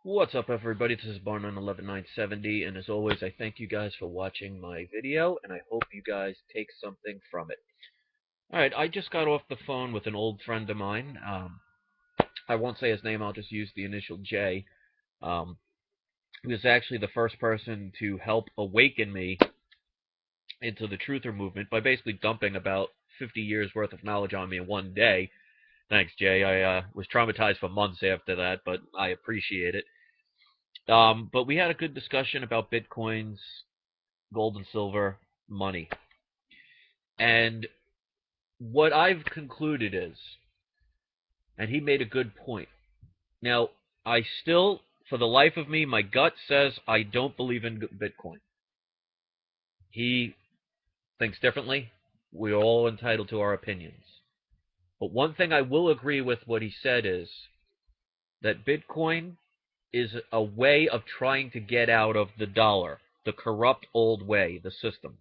What's up, everybody? This is Barnon11970, and as always, I thank you guys for watching my video, and I hope you guys take something from it. Alright, I just got off the phone with an old friend of mine. I won't say his name, I'll just use the initial J. He was actually the first person to help awaken me into the truther movement by basically dumping about 50 years worth of knowledge on me in one day. Thanks, Jay. I was traumatized for months after that, but I appreciate it. But we had a good discussion about Bitcoins, gold and silver, money. And what I've concluded is, and he made a good point. Now, I still, for the life of me, my gut says I don't believe in Bitcoin. He thinks differently. We're all entitled to our opinions. But one thing I will agree with what he said is that Bitcoin is a way of trying to get out of the dollar, the corrupt old way, the system.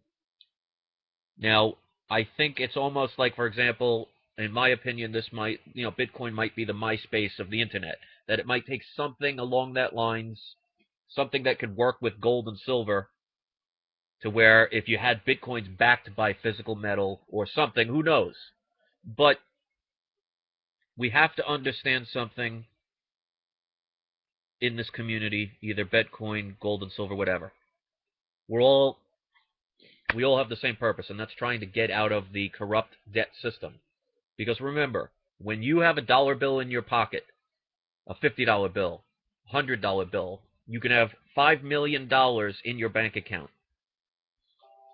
Now, I think it's almost like, for example, in my opinion, this might, Bitcoin might be the MySpace of the internet, that it might take something along that lines, something that could work with gold and silver, to where if you had Bitcoins backed by physical metal or something, who knows? But we have to understand something in this community, either Bitcoin, gold and silver, whatever. We all have the same purpose, and that's trying to get out of the corrupt debt system. Because remember, when you have a dollar bill in your pocket, a $50 bill, $100 bill, you can have $5 million in your bank account.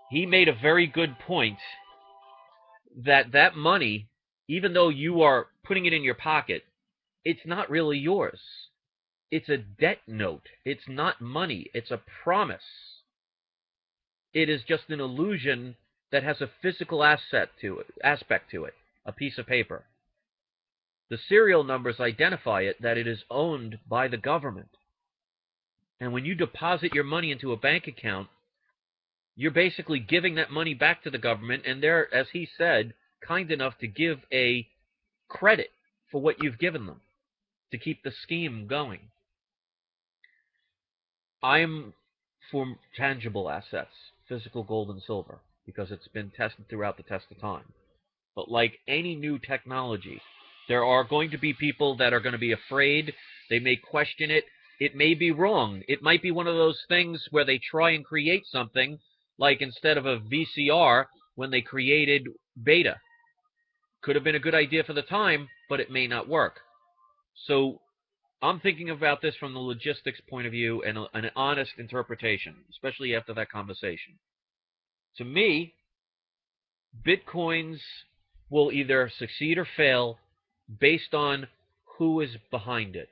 He made a very good point that that money, even though you are putting it in your pocket, it's not really yours. It's a debt note. It's not money. It's a promise. It is just an illusion that has a physical aspect to it, a piece of paper. The serial numbers identify it that it is owned by the government. And when you deposit your money into a bank account, you're basically giving that money back to the government, and they're, as he said, kind enough to give a credit for what you've given them to keep the scheme going. I'm for tangible assets, physical gold and silver, because it's been tested throughout the test of time. But like any new technology, there are going to be people that are going to be afraid. They may question it. It may be wrong. It might be one of those things where they try and create something, like instead of a VCR, when they created beta. Could have been a good idea for the time, but it may not work. So I'm thinking about this from the logistics point of view and an honest interpretation, especially after that conversation. To me, Bitcoins will either succeed or fail based on who is behind it.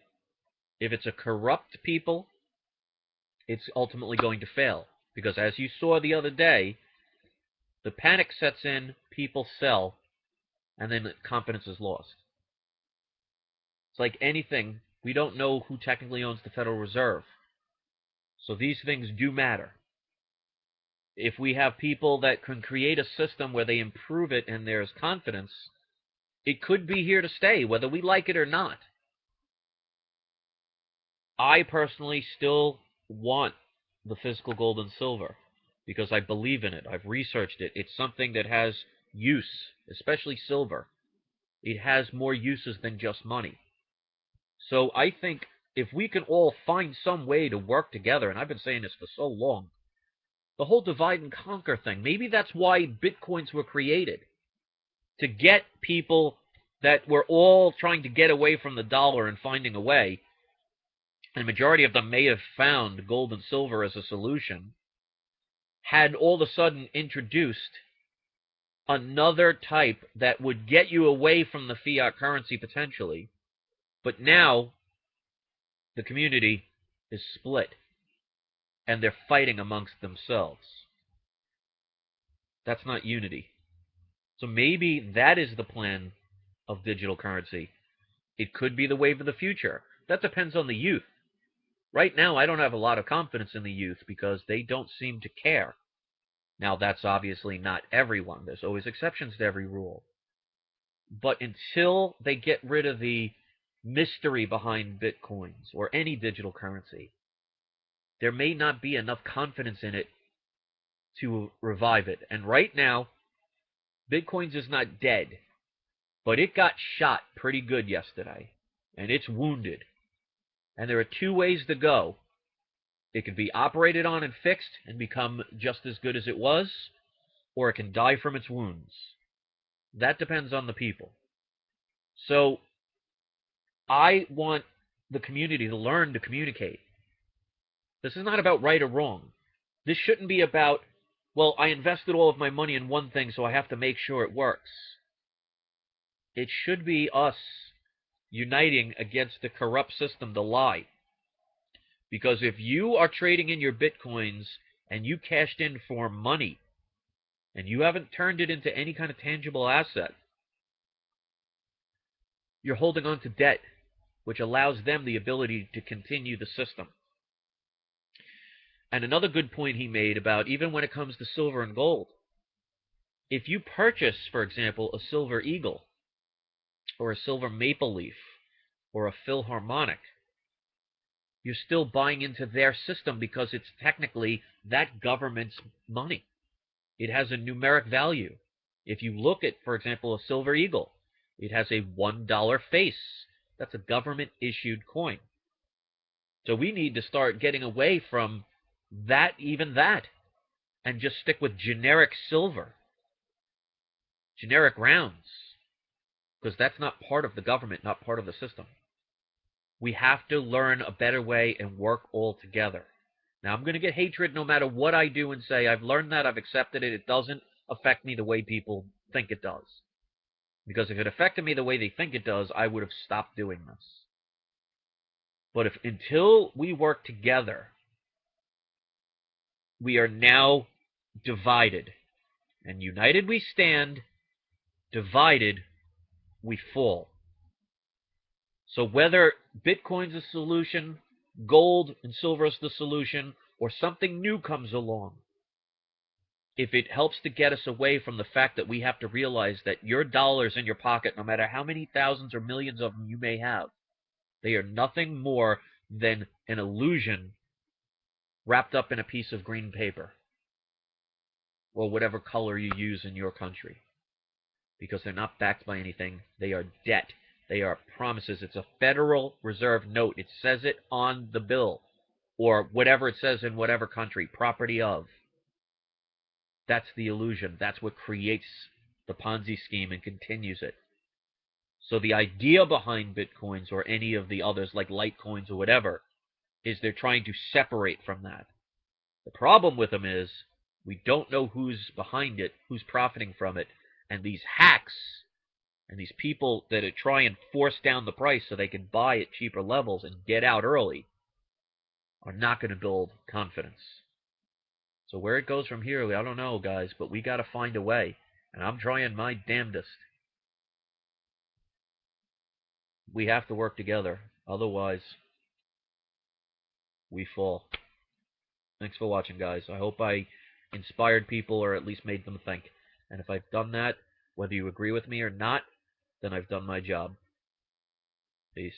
If it's a corrupt people, it's ultimately going to fail. Because as you saw the other day, the panic sets in, people sell, and then confidence is lost. It's like anything. We don't know who technically owns the Federal Reserve. So these things do matter. If we have people that can create a system where they improve it and there's confidence, it could be here to stay, whether we like it or not. I personally still want the physical gold and silver because I believe in it. I've researched it. It's something that has use, especially silver. It has more uses than just money. So I think if we can all find some way to work together, and I've been saying this for so long, the whole divide and conquer thing, maybe that's why Bitcoins were created. To get people that were all trying to get away from the dollar and finding a way, and the majority of them may have found gold and silver as a solution, had all of a sudden introduced another type that would get you away from the fiat currency potentially. But now the community is split, and they're fighting amongst themselves. That's not unity. So maybe that is the plan of digital currency. It could be the wave of the future. That depends on the youth. Right now, I don't have a lot of confidence in the youth because they don't seem to care. Now, that's obviously not everyone. There's always exceptions to every rule. But until they get rid of the mystery behind Bitcoins or any digital currency. There may not be enough confidence in it to revive it. And right now, Bitcoins is not dead, but it got shot pretty good yesterday, and it's wounded. And there are two ways to go. It can be operated on and fixed and become just as good as it was, or it can die from its wounds. That depends on the people. So I want the community to learn to communicate. This is not about right or wrong. This shouldn't be about, well, I invested all of my money in one thing, so I have to make sure it works. It should be us uniting against the corrupt system, the lie. Because if you are trading in your Bitcoins and you cashed in for money and you haven't turned it into any kind of tangible asset, you're holding on to debt, which allows them the ability to continue the system. And another good point he made about even when it comes to silver and gold, if you purchase, for example, a silver eagle or a silver maple leaf or a Philharmonic, you're still buying into their system because it's technically that government's money. It has a numeric value. If you look at, for example, a silver eagle, it has a $1 face. That's a government-issued coin. So we need to start getting away from that, even that, and just stick with generic silver, generic rounds, because that's not part of the government, not part of the system. We have to learn a better way and work all together. Now, I'm going to get hatred no matter what I do and say. I've learned that. I've accepted it. It doesn't affect me the way people think it does. Because if it affected me the way they think it does, I would have stopped doing this. But until we work together, we are now divided. And united we stand, divided we fall. So whether Bitcoin's the solution, gold and silver is the solution, or something new comes along, if it helps to get us away from the fact that we have to realize that your dollars in your pocket, no matter how many thousands or millions of them you may have, they are nothing more than an illusion wrapped up in a piece of green paper or whatever color you use in your country, because they're not backed by anything. They are debt. They are promises. It's a Federal Reserve note. It says it on the bill, or whatever it says in whatever country, property of. That's the illusion. That's what creates the Ponzi scheme and continues it. So the idea behind Bitcoins or any of the others like litecoins or whatever is they're trying to separate from that. The problem with them is we don't know who's behind it, who's profiting from it, and these hacks and these people that try and force down the price so they can buy at cheaper levels and get out early are not going to build confidence. So where it goes from here, I don't know, guys, but we got to find a way, and I'm trying my damnedest. We have to work together, otherwise we fall. Thanks for watching, guys. I hope I inspired people or at least made them think. And if I've done that, whether you agree with me or not, then I've done my job. Peace.